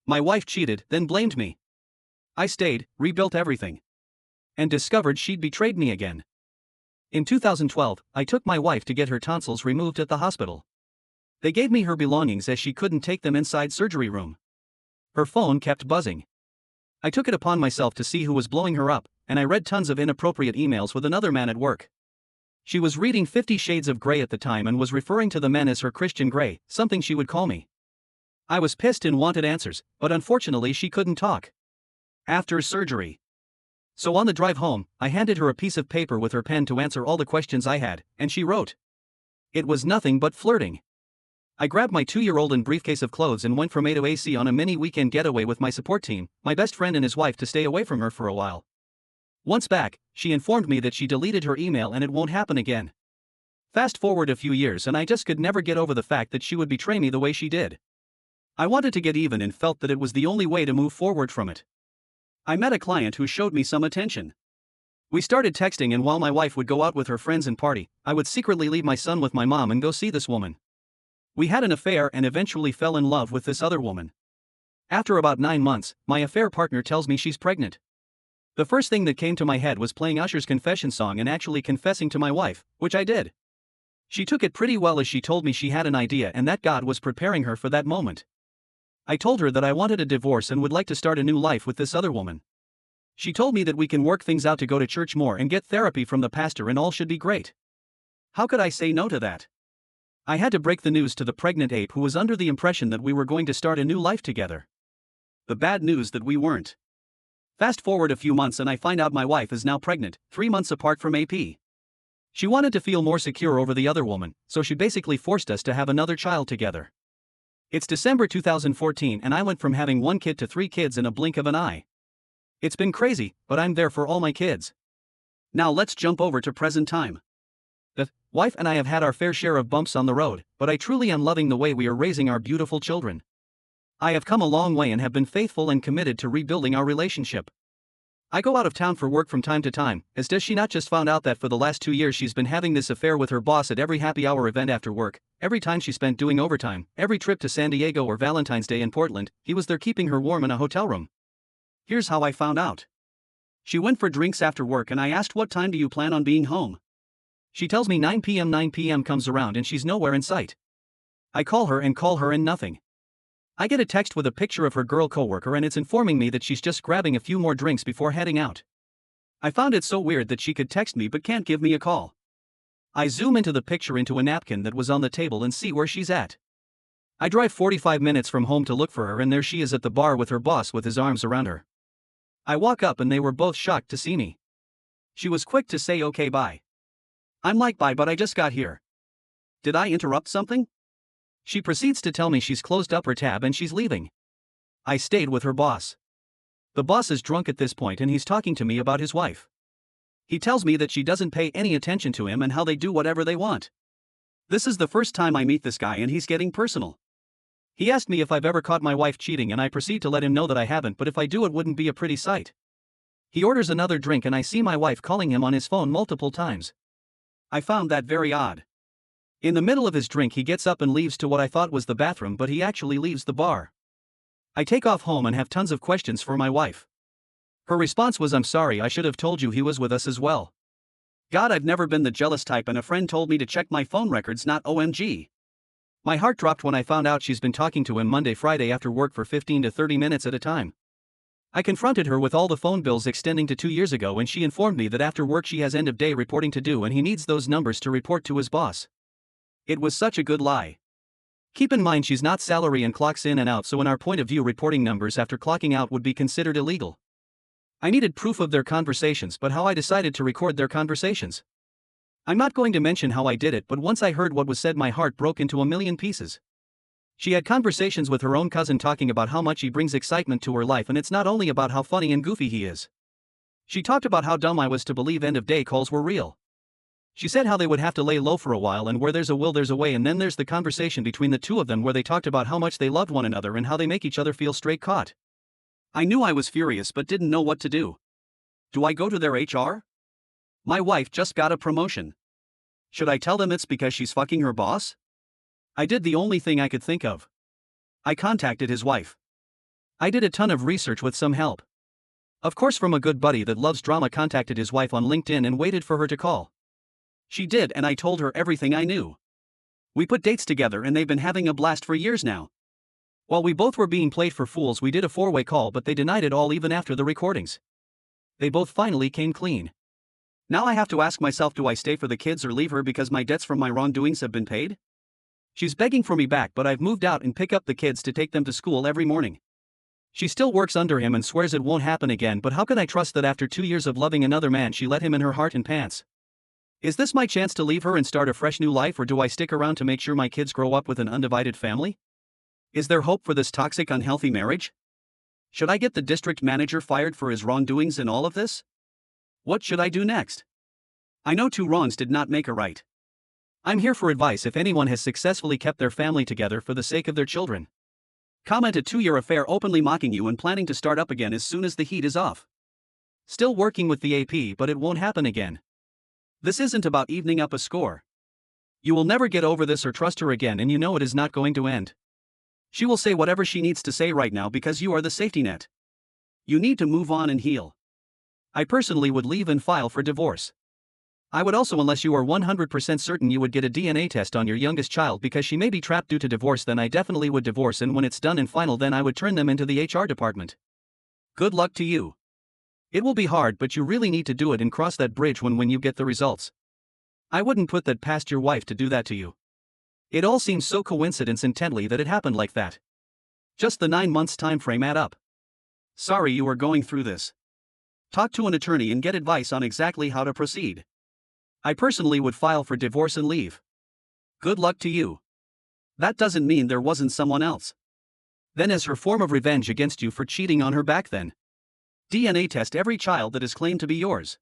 My wife cheated, then blamed me. I stayed, rebuilt everything, and discovered she'd betrayed me again. In 2012, I took my wife to get her tonsils removed at the hospital. They gave me her belongings as she couldn't take them inside surgery room. Her phone kept buzzing. I took it upon myself to see who was blowing her up, and I read tons of inappropriate emails with another man at work. She was reading 50 Shades of Grey at the time and was referring to the men as her Christian Grey, something she would call me. I was pissed and wanted answers, but unfortunately she couldn't talk. After surgery. So on the drive home, I handed her a piece of paper with her pen to answer all the questions I had, and she wrote. It was nothing but flirting. I grabbed my 2-year-old and briefcase of clothes and went from A to AC on a mini weekend getaway with my support team, my best friend and his wife, to stay away from her for a while. Once back, she informed me that she deleted her email and it won't happen again. Fast forward a few years and I just could never get over the fact that she would betray me the way she did. I wanted to get even and felt that it was the only way to move forward from it. I met a client who showed me some attention. We started texting, and while my wife would go out with her friends and party, I would secretly leave my son with my mom and go see this woman. We had an affair and eventually fell in love with this other woman. After about 9 months, my affair partner tells me she's pregnant. The first thing that came to my head was playing Usher's confession song and actually confessing to my wife, which I did. She took it pretty well as she told me she had an idea and that God was preparing her for that moment. I told her that I wanted a divorce and would like to start a new life with this other woman. She told me that we can work things out to go to church more and get therapy from the pastor and all should be great. How could I say no to that? I had to break the news to the pregnant ape, who was under the impression that we were going to start a new life together. The bad news that we weren't. Fast forward a few months and I find out my wife is now pregnant, 3 months apart from AP. She wanted to feel more secure over the other woman, so she basically forced us to have another child together. It's December 2014 and I went from having 1 kid to 3 kids in a blink of an eye. It's been crazy, but I'm there for all my kids. Now let's jump over to present time. The wife and I have had our fair share of bumps on the road, but I truly am loving the way we are raising our beautiful children. I have come a long way and have been faithful and committed to rebuilding our relationship. I go out of town for work from time to time, as does she. Not just found out that for the last 2 years she's been having this affair with her boss at every happy hour event after work, every time she spent doing overtime, every trip to San Diego or Valentine's Day in Portland, he was there keeping her warm in a hotel room. Here's how I found out. She went for drinks after work and I asked, what time do you plan on being home? She tells me 9 p.m. 9 p.m. comes around and she's nowhere in sight. I call her and nothing. I get a text with a picture of her girl coworker and it's informing me that she's just grabbing a few more drinks before heading out. I found it so weird that she could text me but can't give me a call. I zoom into the picture into a napkin that was on the table and see where she's at. I drive 45 minutes from home to look for her and there she is at the bar with her boss with his arms around her. I walk up and they were both shocked to see me. She was quick to say okay, bye. I'm like, bye, but I just got here. Did I interrupt something? She proceeds to tell me she's closed up her tab and she's leaving. I stayed with her boss. The boss is drunk at this point and he's talking to me about his wife. He tells me that she doesn't pay any attention to him and how they do whatever they want. This is the first time I meet this guy and he's getting personal. He asked me if I've ever caught my wife cheating and I proceed to let him know that I haven't, but if I do it wouldn't be a pretty sight. He orders another drink and I see my wife calling him on his phone multiple times. I found that very odd. In the middle of his drink he gets up and leaves to what I thought was the bathroom, but he actually leaves the bar. I take off home and have tons of questions for my wife. Her response was, I'm sorry, I should have told you he was with us as well. God, I've never been the jealous type and a friend told me to check my phone records, not OMG. My heart dropped when I found out she's been talking to him Monday, Friday after work for 15 to 30 minutes at a time. I confronted her with all the phone bills extending to 2 years ago and she informed me that after work she has end of day reporting to do and he needs those numbers to report to his boss. It was such a good lie. Keep in mind she's not salary and clocks in and out, so in our point of view reporting numbers after clocking out would be considered illegal. I needed proof of their conversations, but how I decided to record their conversations. I'm not going to mention how I did it, but once I heard what was said my heart broke into a million pieces. She had conversations with her own cousin talking about how much he brings excitement to her life and it's not only about how funny and goofy he is. She talked about how dumb I was to believe end of day calls were real. She said how they would have to lay low for a while and where there's a will there's a way, and then there's the conversation between the two of them where they talked about how much they loved one another and how they make each other feel straight caught. I knew I was furious but didn't know what to do. Do I go to their HR? My wife just got a promotion. Should I tell them it's because she's fucking her boss? I did the only thing I could think of. I contacted his wife. I did a ton of research with some help. Of course, from a good buddy that loves drama contacted his wife on LinkedIn and waited for her to call. She did, and I told her everything I knew. We put dates together and they've been having a blast for years now. While we both were being played for fools, we did a four-way call, but they denied it all even after the recordings. They both finally came clean. Now I have to ask myself, do I stay for the kids or leave her because my debts from my wrongdoings have been paid? She's begging for me back, but I've moved out and pick up the kids to take them to school every morning. She still works under him and swears it won't happen again, but how can I trust that after 2 years of loving another man she let him in her heart and pants? Is this my chance to leave her and start a fresh new life, or do I stick around to make sure my kids grow up with an undivided family? Is there hope for this toxic, unhealthy marriage? Should I get the district manager fired for his wrongdoings in all of this? What should I do next? I know 2 wrongs did not make a right. I'm here for advice if anyone has successfully kept their family together for the sake of their children. Comment a 2-year affair openly mocking you and planning to start up again as soon as the heat is off. Still working with the AP, but it won't happen again. This isn't about evening up a score. You will never get over this or trust her again, and you know it is not going to end. She will say whatever she needs to say right now because you are the safety net. You need to move on and heal. I personally would leave and file for divorce. I would also, unless you are 100% certain you would get a DNA test on your youngest child because she may be trapped due to divorce, then I definitely would divorce, and when it's done and final, then I would turn them into the HR department. Good luck to you. It will be hard, but you really need to do it and cross that bridge when you get the results. I wouldn't put that past your wife to do that to you. It all seems so coincidence intently that it happened like that. Just the 9 months time frame add up. Sorry you are going through this. Talk to an attorney and get advice on exactly how to proceed. I personally would file for divorce and leave. Good luck to you. That doesn't mean there wasn't someone else. Then, as her form of revenge against you for cheating on her back then, DNA test every child that is claimed to be yours.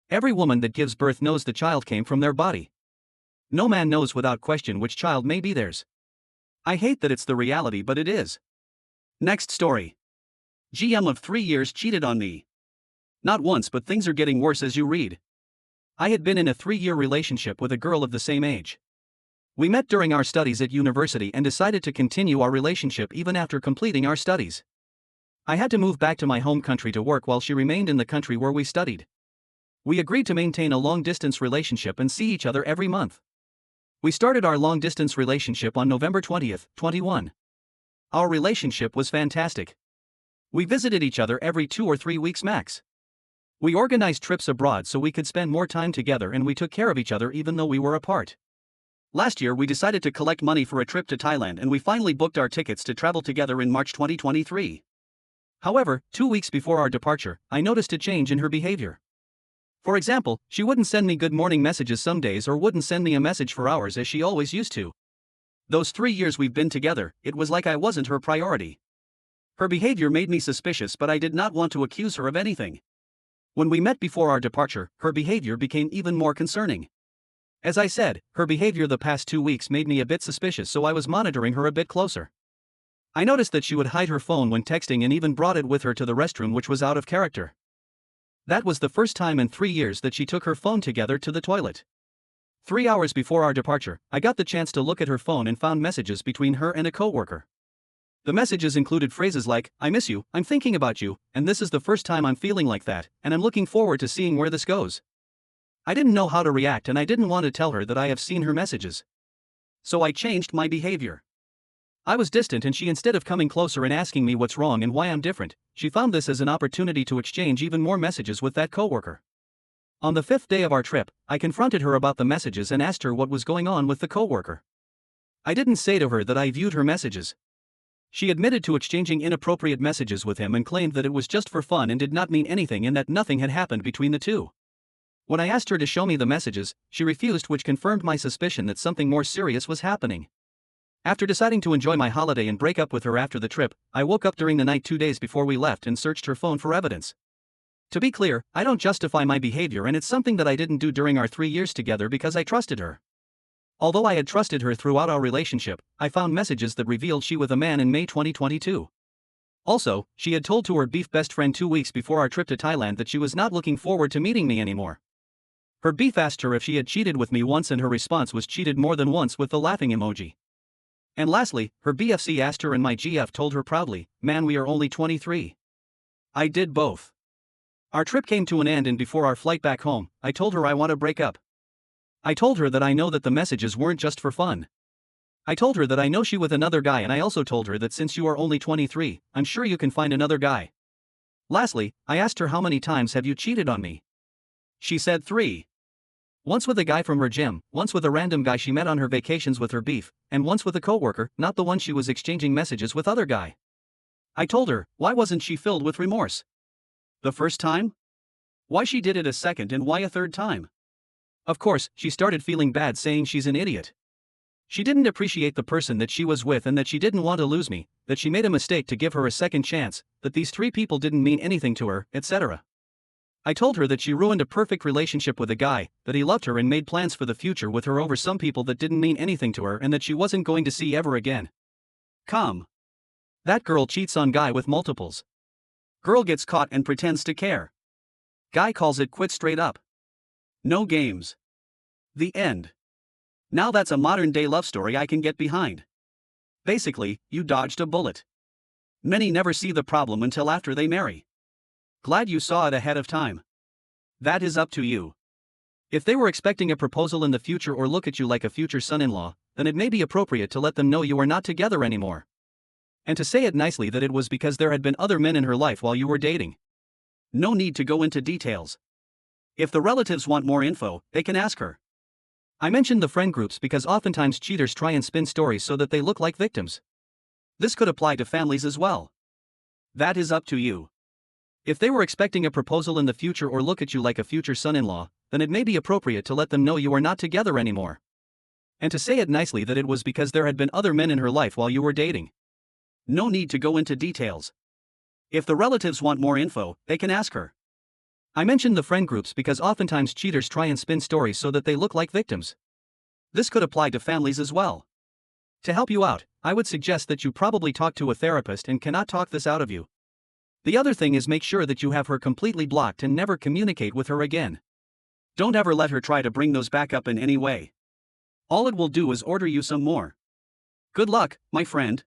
Every woman that gives birth knows the child came from their body. No man knows without question which child may be theirs. I hate that it's the reality, but it is. Next story. GM of 3 years cheated on me. Not once, but things are getting worse as you read. I had been in a 3-year relationship with a girl of the same age. We met during our studies at university and decided to continue our relationship even after completing our studies. I had to move back to my home country to work while she remained in the country where we studied. We agreed to maintain a long-distance relationship and see each other every month. We started our long-distance relationship on November 20th, 21. Our relationship was fantastic. We visited each other every 2 or 3 weeks max. We organized trips abroad so we could spend more time together, and we took care of each other even though we were apart. Last year we decided to collect money for a trip to Thailand, and we finally booked our tickets to travel together in March 2023. However, 2 weeks before our departure, I noticed a change in her behavior. For example, she wouldn't send me good morning messages some days, or wouldn't send me a message for hours as she always used to. Those 3 years we've been together, it was like I wasn't her priority. Her behavior made me suspicious, but I did not want to accuse her of anything. When we met before our departure, her behavior became even more concerning. As I said, her behavior the past 2 weeks made me a bit suspicious, so I was monitoring her a bit closer. I noticed that she would hide her phone when texting and even brought it with her to the restroom, which was out of character. That was the first time in 3 years that she took her phone together to the toilet. 3 hours before our departure, I got the chance to look at her phone and found messages between her and a coworker. The messages included phrases like, "I miss you, I'm thinking about you, and this is the first time I'm feeling like that, and I'm looking forward to seeing where this goes." I didn't know how to react, and I didn't want to tell her that I have seen her messages. So I changed my behavior. I was distant, and she, instead of coming closer and asking me what's wrong and why I'm different, she found this as an opportunity to exchange even more messages with that coworker. On the 5th day of our trip, I confronted her about the messages and asked her what was going on with the coworker. I didn't say to her that I viewed her messages. She admitted to exchanging inappropriate messages with him and claimed that it was just for fun and did not mean anything, and that nothing had happened between the two. When I asked her to show me the messages, she refused, which confirmed my suspicion that something more serious was happening. After deciding to enjoy my holiday and break up with her after the trip, I woke up during the night 2 days before we left and searched her phone for evidence. To be clear, I don't justify my behavior, and it's something that I didn't do during our 3 years together because I trusted her. Although I had trusted her throughout our relationship, I found messages that revealed she was with a man in May 2022. Also, she had told to her beef best friend 2 weeks before our trip to Thailand that she was not looking forward to meeting me anymore. Her beef asked her if she had cheated with me once, and her response was cheated more than once with the laughing emoji. And lastly, her BFC asked her and my GF told her proudly, "Man, we are only 23. I did both. Our trip came to an end and before our flight back home, I told her I want to break up. I told her that I know that the messages weren't just for fun. I told her that I know she with another guy and I also told her that since you are only 23, I'm sure you can find another guy. Lastly, I asked her how many times have you cheated on me? She said 3. Once with a guy from her gym, once with a random guy she met on her vacations with her beef, and once with a coworker, not the one she was exchanging messages with other guy. I told her, why wasn't she filled with remorse? The first time? Why she did it a second and why a third time? Of course, she started feeling bad saying she's an idiot. She didn't appreciate the person that she was with and that she didn't want to lose me, that she made a mistake to give her a second chance, that these 3 people didn't mean anything to her, etc. I told her that she ruined a perfect relationship with a guy, that he loved her and made plans for the future with her over some people that didn't mean anything to her and that she wasn't going to see ever again. Come. That girl cheats on guy with multiples. Girl gets caught and pretends to care. Guy calls it quits straight up. No games. The end. Now that's a modern day love story I can get behind. Basically, you dodged a bullet. Many never see the problem until after they marry. Glad you saw it ahead of time. That is up to you. If they were expecting a proposal in the future or look at you like a future son-in-law, then it may be appropriate to let them know you are not together anymore. And to say it nicely that it was because there had been other men in her life while you were dating. No need to go into details. If the relatives want more info, they can ask her. I mentioned the friend groups because oftentimes cheaters try and spin stories so that they look like victims. This could apply to families as well. That is up to you. If they were expecting a proposal in the future or look at you like a future son-in-law, then it may be appropriate to let them know you are not together anymore. And to say it nicely that it was because there had been other men in her life while you were dating. No need to go into details. If the relatives want more info, they can ask her. I mentioned the friend groups because oftentimes cheaters try and spin stories so that they look like victims. This could apply to families as well. To help you out, I would suggest that you probably talk to a therapist and cannot talk this out of you. The other thing is make sure that you have her completely blocked and never communicate with her again. Don't ever let her try to bring those back up in any way. All it will do is order you some more. Good luck, my friend.